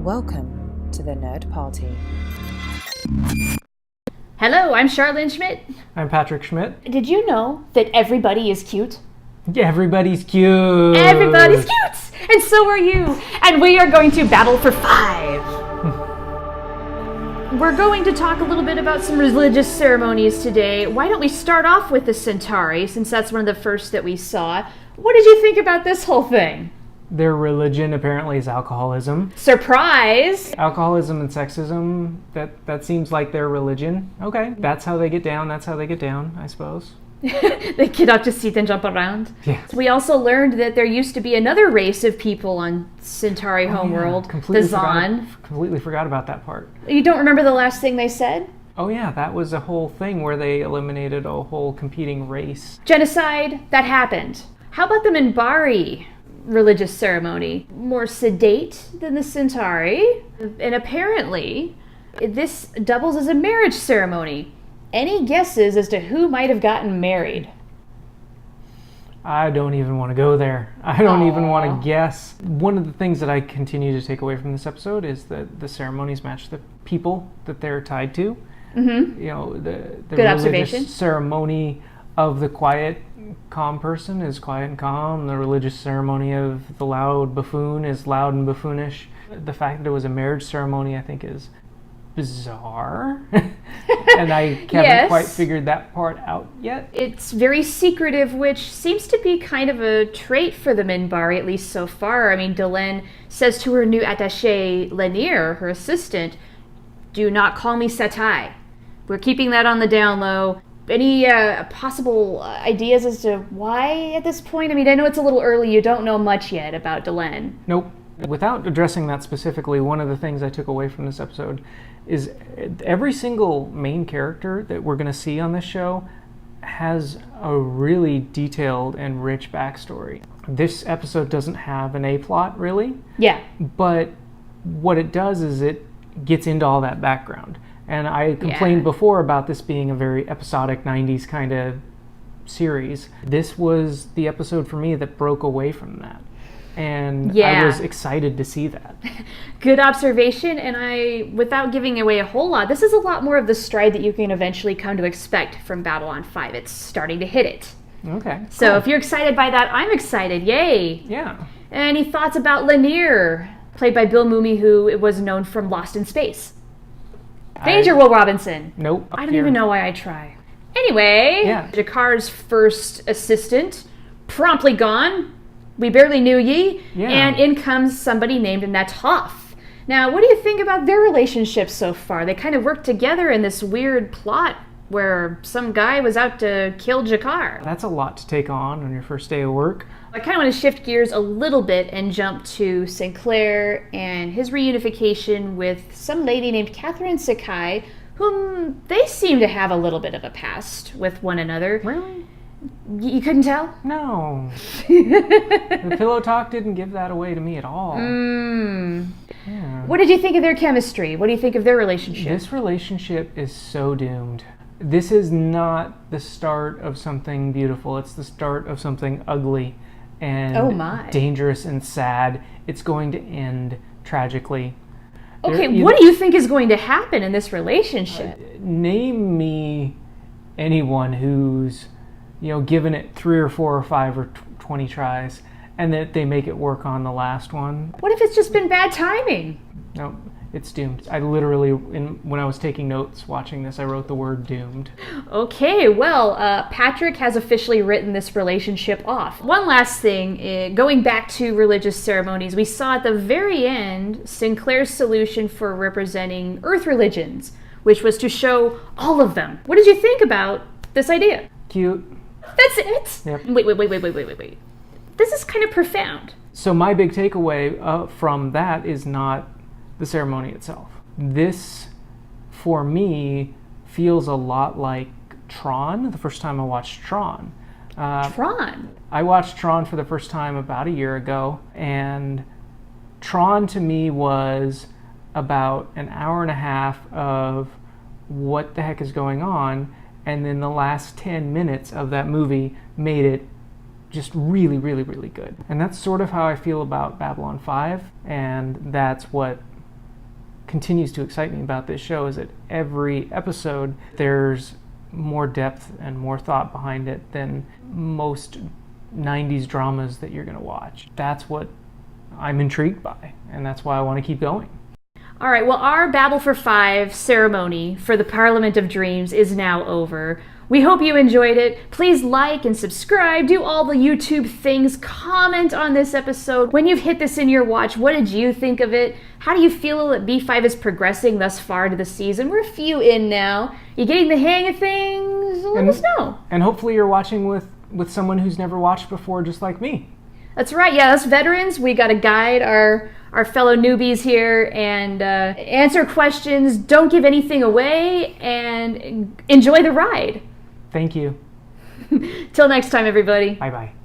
Welcome to the Nerd Party. Hello, I'm Charlene Schmidt. I'm Patrick Schmidt. Did you know that everybody is cute? Everybody's cute. Everybody's cute! And so are you. And we are going to Babble for 5. We're going to talk a little bit about some religious ceremonies today. Why don't we start off with the Centauri, since that's one of the first that we saw. What did you think about this whole thing? Their religion apparently is alcoholism. Surprise! Alcoholism and sexism, that seems like their religion. Okay, that's how they get down, I suppose. They get up to seat and jump around. Yes. We also learned that there used to be another race of people on Centauri homeworld, the Zon. Completely forgot about that part. You don't remember the last thing they said? Oh yeah, that was a whole thing where they eliminated a whole competing race. Genocide, that happened. How about the Minbari religious ceremony? More sedate than the Centauri. And apparently, this doubles as a marriage ceremony. Any guesses as to who might have gotten married? I don't even want to go there. I don't even want to guess. One of the things that I continue to take away from this episode is that the ceremonies match the people that they're tied to. Mm-hmm. You know, the Good religious observation. ceremony of the quiet, calm person is quiet and calm. The religious ceremony of the loud buffoon is loud and buffoonish. The fact that it was a marriage ceremony, I think, is bizarre. And I haven't quite figured that part out yet. It's very secretive, which seems to be kind of a trait for the Minbari, at least so far. I mean, Delenn says to her new attaché, Lanier, her assistant, "Do not call me Sakai." We're keeping that on the down low. Any possible ideas as to why at this point? I mean, I know it's a little early. You don't know much yet about Delenn. Nope. Without addressing that specifically, one of the things I took away from this episode is every single main character that we're going to see on this show has a really detailed and rich backstory. This episode doesn't have an A-plot, really. Yeah. But what it does is it gets into all that background. And I complained before about this being a very episodic 90s kind of series. This was the episode for me that broke away from that. And I was excited to see that. Good observation, and without giving away a whole lot, this is a lot more of the stride that you can eventually come to expect from Babylon 5. It's starting to hit it. Okay. So cool. If you're excited by that, I'm excited. Yay! Yeah. Any thoughts about Lanier, played by Bill Mumy, who was known from Lost in Space? Danger, Will Robinson. Nope. I don't even know why I try. Anyway, Jakar's first assistant, promptly gone. We barely knew ye. Yeah. And in comes somebody named Natoff. Now, what do you think about their relationship so far? They kind of work together in this weird plot where some guy was out to kill Jakar. That's a lot to take on your first day of work. I kind of want to shift gears a little bit and jump to Sinclair and his reunification with some lady named Catherine Sakai, whom they seem to have a little bit of a past with one another. Really? You couldn't tell? No. The pillow talk didn't give that away to me at all. Yeah. What did you think of their chemistry? What do you think of their relationship? This relationship is so doomed. This is not the start of something beautiful. It's the start of something ugly and dangerous and sad. It's going to end tragically. Okay, what do you think is going to happen in this relationship? Name me anyone who's given it 3 or 4 or 5 or 20 tries, and that they make it work on the last one. What if it's just been bad timing? No, it's doomed. I literally, when I was taking notes watching this, I wrote the word doomed. Okay, well, Patrick has officially written this relationship off. One last thing, going back to religious ceremonies, we saw at the very end Sinclair's solution for representing Earth religions, which was to show all of them. What did you think about this idea? Cute. That's it? Yep. Wait. This is kind of profound. So my big takeaway from that is not the ceremony itself. This, for me, feels a lot like Tron, the first time I watched Tron. Tron? I watched Tron for the first time about a year ago, and Tron to me was about an hour and a half of what the heck is going on, and then the last 10 minutes of that movie made it just really, really, really good. And that's sort of how I feel about Babylon 5, and that's what continues to excite me about this show is that every episode there's more depth and more thought behind it than most 90s dramas that you're going to watch. That's what I'm intrigued by, and that's why I want to keep going. All right, well, our Babble for 5 ceremony for the Parliament of Dreams is now over. We hope you enjoyed it. Please like and subscribe, do all the YouTube things, comment on this episode. When you've hit this in your watch, what did you think of it? How do you feel that B5 is progressing thus far into the season? We're a few in now. You getting the hang of things? Let us know. And hopefully you're watching with someone who's never watched before, just like me. That's right, yeah, us veterans, we got to guide our fellow newbies here and answer questions, don't give anything away, and enjoy the ride. Thank you. Till next time, everybody. Bye-bye.